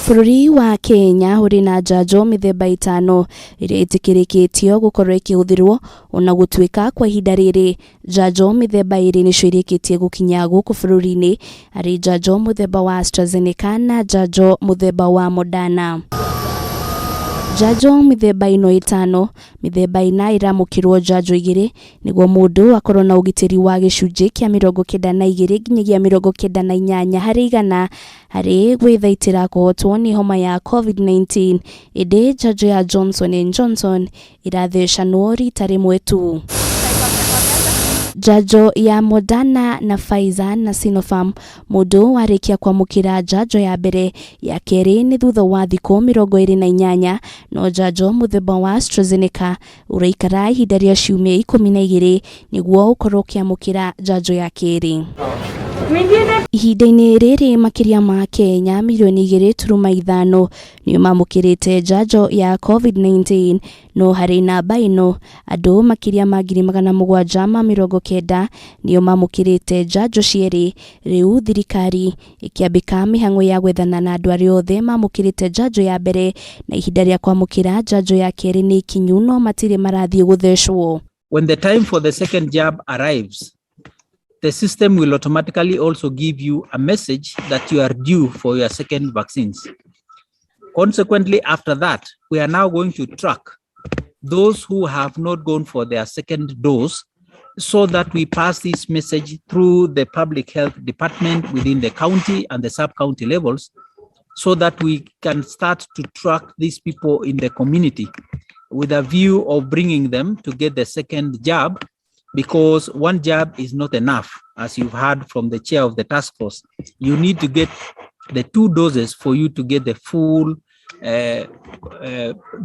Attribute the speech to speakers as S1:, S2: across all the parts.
S1: Bũrũri wa Kenya uri na njanjo mĩthemba 5 iria itikirĩkĩtio gũkorwo ikĩhũthĩrwo ona gũtuĩka kwa ihinda rĩrĩ. Njanjo mĩthemba 2 nĩcio irĩkĩtie gũkinya gũkũ bũrũri-inĩ, arĩ njanjo mũthemba wa AstraZeneca na njanjo mũthemba wa Moderna. Njanjo mĩthemba ĩno 5, mĩthemba 4 iramũkĩrwo njanjo 2 nĩguo mũndũ akorwo na ũgitĩri wa gĩcunjĩ kĩa 92 nginyagia 98 harĩ igana harĩ gwĩthaitĩra kũhotwo nĩ homa ya COVID-19. Ĩndĩ njanjo ya Johnson & Johnson irathecanwo rita rĩmwe tu. Njanjo ya Moderna na Pfizer na Sinopharm, mũndũ warĩkia kwamũkĩra njanjo ya mbere, ya kerĩ nĩ thutha wa thikũ 28, no njanjo mũthemba wa AstraZeneca ũraikara ihinda rĩa ciumia 12 nĩguo ũkorwo ũkĩamũkĩra njanjo ya kerĩ. Ihinda-inĩ rĩrĩ makĩria ma Kenya milioni 2.5 nĩo mamũkĩrĩte njanjo ya COVID-19, no harĩ namba ĩno andũ makĩria ma 790 nĩo mamũkĩrĩte njanjo cierĩ. Rĩu thirikari ĩkĩambĩka mĩhang'o ya gwethana na andũ arĩa othe mamũkĩrĩte njanjo ya mbere na ihinda rĩa kwamũkĩra njanjo ya kerĩ nĩ ikinyu no matirĩ marathiĩ gũthecwo.
S2: When the time for the second jab arrives, the system will automatically also give you a message that you are due for your second vaccines. Consequently, after that, we are now going to track those who have not gone for their second dose so that we pass this message through the public health department within the county and the sub-county levels so that we can start to track these people in the community with a view of bringing them to get the second jab, because one jab is not enough. As you've heard from the chair of the task force, you need to get the 2 doses for you to get the full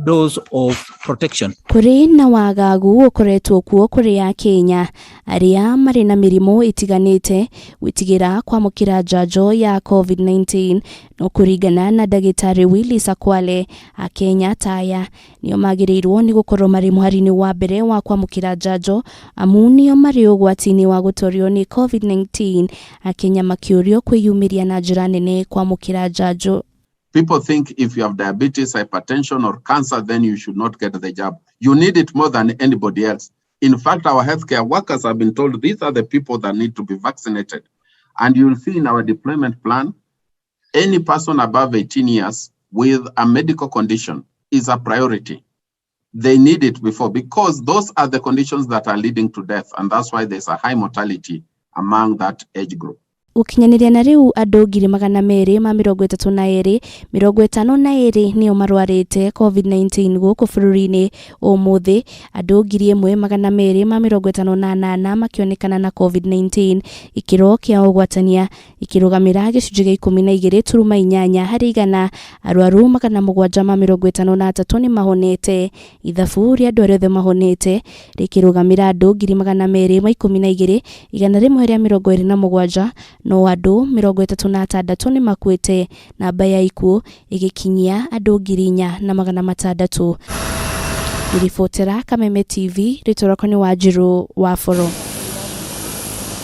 S2: dose of protection.
S1: Kuri na wagagu ukoretwo kuo kuri ya Kenya aria mari na mirimo itiganite gwitigira kwamũkĩra njanjo ya COVID-19, no kuringana na ndagĩtarĩ Willis Akwale, a Kenya taya nĩo magĩrĩirwo nĩ gũkorwo marĩ mũhari-inĩ wa mbere wa kwamũkĩra njanjo amu nĩo marĩ ũgwati-inĩ wa gũtorio nĩ COVID-19, a Kenya makĩũrio kwĩyumĩria na njĩra nene kwamũkĩra njanjo.
S3: People think if you have diabetes, hypertension, or cancer, then you should not get the jab. You need it more than anybody else. In fact, our healthcare workers have been told these are the people that need to be vaccinated. And you'll see in our deployment plan, any person above 18 years with a medical condition is a priority. They need it before, because those are the conditions that are leading to death. And that's why there's a high mortality among that age group.
S1: Ukinyanĩria na rĩu andũ 232,52 nĩo marwarĩte COVID-19 gũkũ bũrũri-inĩ. Ũmũthĩ andũ 1,258 makĩonekana na COVID-19, ikĩro kĩa ũgwatania ikĩrũgamĩra gĩcunjĩ gĩa 12.8 harĩ igana. Arwaru 753 nĩ mahonete. Ithabu rĩa andũ arĩa othe mahonete rĩkĩrũgamĩra andũ 212, igana rĩmwe rĩa 27, no andũ 36 nĩ makuĩte, namba ya ikuũ ĩgĩkinyia andũ 4,600. Ribotera Kameme TV, rĩtwa rĩakwa nĩ Wanjirũ wa Foro.